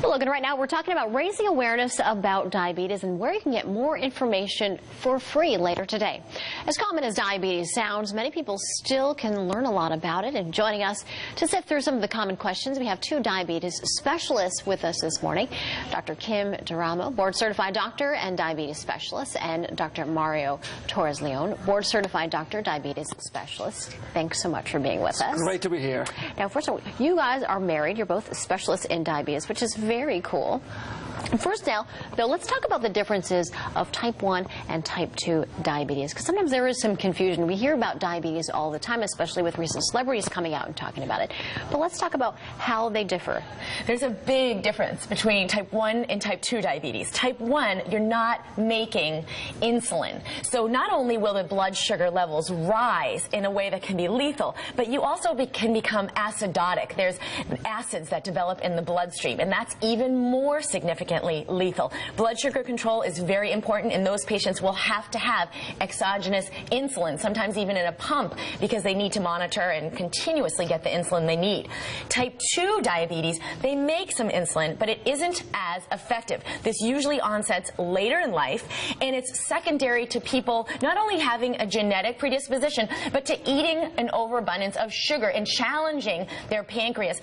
Well, Logan, right now we're talking about raising awareness about diabetes and where you can get more information for free later today. As common as diabetes sounds, many people still can learn a lot about it. And joining us to sift through some of the common questions, we have two diabetes specialists with us this morning. Dr. Kim D'Eramo, board-certified doctor and diabetes specialist, and Dr. Mario Torres-Leon, board-certified doctor, diabetes specialist. Thanks so much for being with us. Great to be here. Now, first of all, you guys are married. You're both specialists in diabetes, which is very cool. First now, though, let's talk about the differences of type 1 and type 2 diabetes, because sometimes there is some confusion. We hear about diabetes all the time, especially with recent celebrities coming out and talking about it. But let's talk about how they differ. There's a big difference between type 1 and type 2 diabetes. Type 1, you're not making insulin. So not only will the blood sugar levels rise in a way that can be lethal, but you also can become acidotic. There's acids that develop in the bloodstream, and that's even more significantly lethal. Blood sugar control is very important, and those patients will have to have exogenous insulin, sometimes even in a pump, because they need to monitor and continuously get the insulin they need. Type 2 diabetes, they make some insulin, but it isn't as effective. This usually onsets later in life, and it's secondary to people not only having a genetic predisposition, but to eating an overabundance of sugar and challenging their pancreas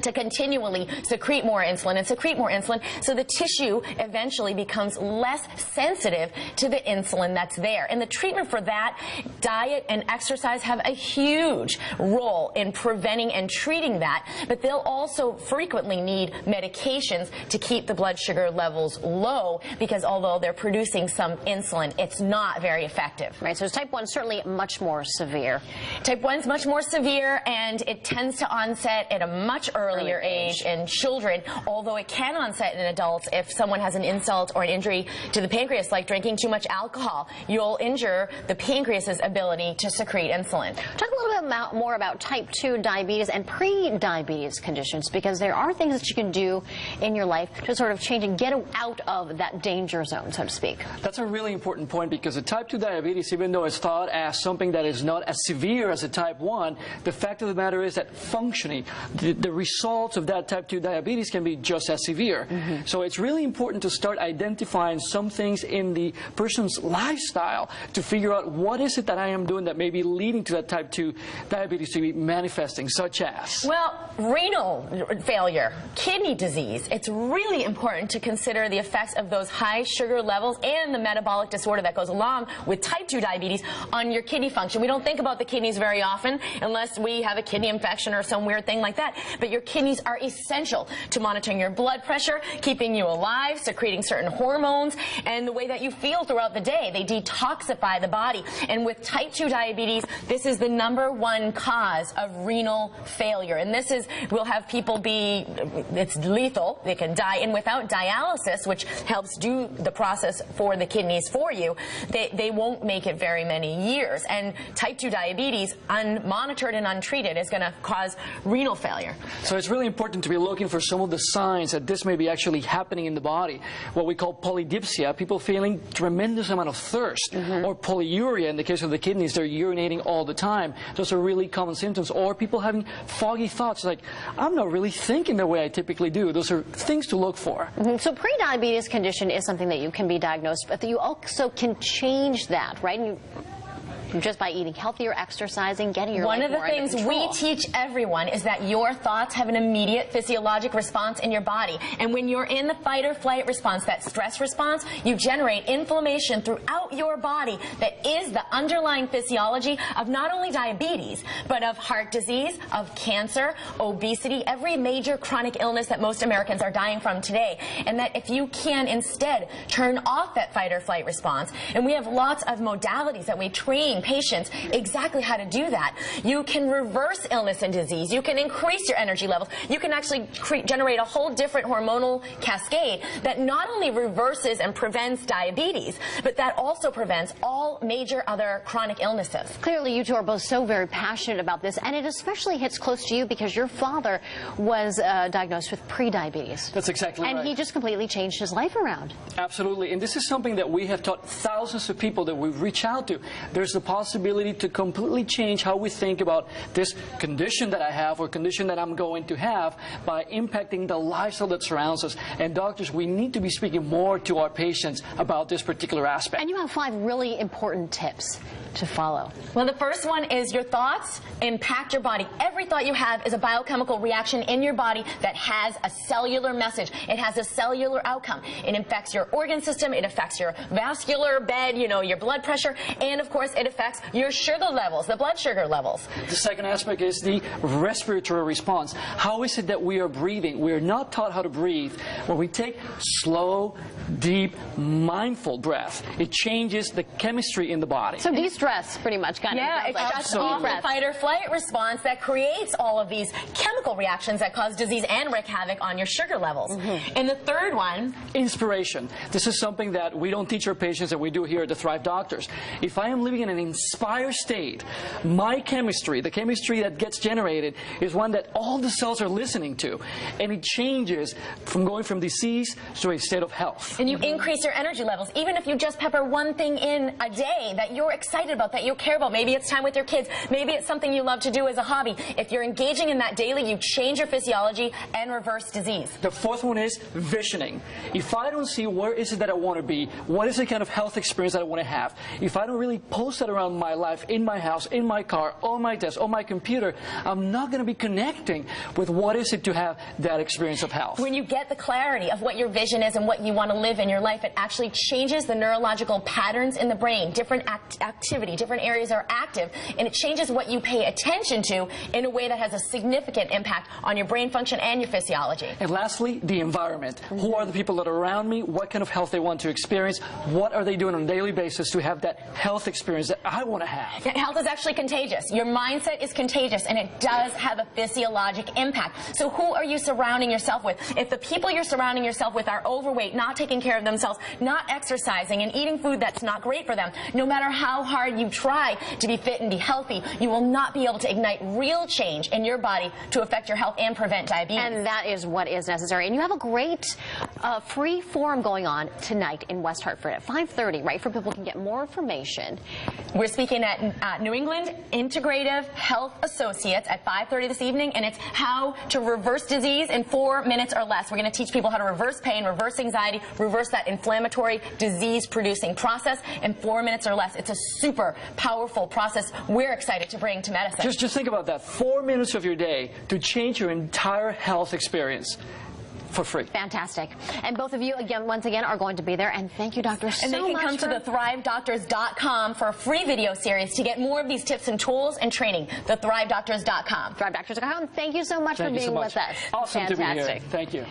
to continually secrete more insulin and secrete more insulin, so the tissue eventually becomes less sensitive to the insulin that's there. And the treatment for that, diet and exercise, have a huge role in preventing and treating that, but they'll also frequently need medications to keep the blood sugar levels low, because although they're producing some insulin, it's not very effective. Right, so type 1 is certainly much more severe. Type 1 is much more severe, and it tends to onset at a much earlier age in children, although it can onset in adults if someone has an insult or an injury to the pancreas, like drinking too much alcohol. You'll injure the pancreas's ability to secrete insulin. Talk a little bit more about type 2 diabetes and pre-diabetes conditions, because there are things that you can do in your life to sort of change and get out of that danger zone, so to speak. That's a really important point, because the type 2 diabetes, even though it's thought as something that is not as severe as a type 1, the fact of the matter is that functioning, the results of that type 2 diabetes can be just as severe. So it's really important to start identifying some things in the person's lifestyle to figure out what is it that I am doing that may be leading to that type 2 diabetes to be manifesting, such as? Well, renal failure, kidney disease. It's really important to consider the effects of those high sugar levels and the metabolic disorder that goes along with type 2 diabetes on your kidney function. We don't think about the kidneys very often unless we have a kidney infection or some weird thing like that. But your kidneys are essential to monitoring your blood pressure, keeping you alive, secreting certain hormones, and the way that you feel throughout the day. They detoxify the body. And with type 2 diabetes, this is the #1 cause of renal failure. And this is, we'll have people be, it's lethal. They can die. And without dialysis, which helps do the process for the kidneys for you, they won't make it very many years. And type 2 diabetes, unmonitored and untreated, is going to cause renal failure. So it's really important to be looking for some of the signs that this may be actually happening in the body. What we call polydipsia, people feeling tremendous amount of thirst, or polyuria in the case of the kidneys, they're urinating all the time. Those are really common symptoms. Or people having foggy thoughts, like, I'm not really thinking the way I typically do. Those are things to look for. So pre-diabetes condition is something that you can be diagnosed, but you also can change that, right? Just by eating healthier, exercising, getting your life more under control. One of the things we teach everyone is that your thoughts have an immediate physiologic response in your body. And when you're in the fight or flight response, that stress response, you generate inflammation throughout your body that is the underlying physiology of not only diabetes, but of heart disease, of cancer, obesity, every major chronic illness that most Americans are dying from today. And that if you can instead turn off that fight or flight response, and we have lots of modalities that we train patients exactly how to do that. You can reverse illness and disease. You can increase your energy levels. You can actually generate a whole different hormonal cascade that not only reverses and prevents diabetes, but that also prevents all major other chronic illnesses. Clearly, you two are both so very passionate about this, and it especially hits close to you because your father was diagnosed with pre-diabetes. That's exactly right. And he just completely changed his life around. Absolutely. And this is something that we have taught thousands of people that we reach out to. There's a possibility to completely change how we think about this condition that I have or condition that I'm going to have by impacting the lifestyle that surrounds us. And doctors, we need to be speaking more to our patients about this particular aspect. And you have 5 really important tips to follow. Well, the first one is your thoughts impact your body. Every thought you have is a biochemical reaction in your body that has a cellular message. It has a cellular outcome. It affects your organ system, it affects your vascular bed, you know, your blood pressure, and of course it affects your sugar levels, the blood sugar levels. The second aspect is the respiratory response. How is it that we are breathing? We are not taught how to breathe. When we take slow, deep, mindful breath, it changes the chemistry in the body. So de-stress, pretty much, kind of. Yeah, it shuts off the fight or flight response that creates all of these chemical reactions that cause disease and wreak havoc on your sugar levels. And the third one, inspiration. This is something that we don't teach our patients, that we do here at the Thrive Doctors. If I am living in an inspired state, my chemistry, the chemistry that gets generated, is one that all the cells are listening to. And it changes from going from disease to a state of health. and you increase your energy levels. Even if you just pepper one thing in a day that you're excited about, that you care about, maybe it's time with your kids, maybe it's something you love to do as a hobby. If you're engaging in that daily, you change your physiology and reverse disease. The fourth one is visioning. If I don't see where is it that I want to be, what is the kind of health experience that I want to have, if I don't really post that around my life, in my house, in my car, on my desk, on my computer, I'm not going to be connecting with what is it to have that experience of health. When you get the clarity of what your vision is and what you want to live in your life, it actually changes the neurological patterns in the brain. Different activity, different areas are active, and it changes what you pay attention to in a way that has a significant impact on your brain function and your physiology. And lastly, the environment. Who are the people that are around me? What kind of health they want to experience? What are they doing on a daily basis to have that health experience that I want to have? Health is actually contagious. Your mindset is contagious, and it does have a physiologic impact. So who are you surrounding yourself with? If the people you're surrounding yourself with are overweight, not taking care of themselves, not exercising, and eating food that's not great for them, no matter how hard you try to be fit and be healthy, you will not be able to ignite real change in your body to affect your health and prevent diabetes. And that is what is necessary. And you have a great free forum going on tonight in West Hartford at 5:30, right, for people can get more information. We're speaking at New England Integrative Health Associates at 5:30 this evening, and it's how to reverse disease in 4 minutes or less. We're going to teach people how to reverse pain, reverse anxiety, reverse that inflammatory disease-producing process in 4 minutes or less. It's a super powerful process we're excited to bring to medicine. Just think about that. 4 minutes of your day to change your entire health experience for free. Fantastic. And both of you, again, once again, are going to be there. And thank you, doctor, so much. And they can come to the ThriveDoctors.com for a free video series to get more of these tips and tools and training. The ThriveDoctors.com. ThriveDoctors.com. Thank you so much for being with us. Awesome to be here. Fantastic. Thank you.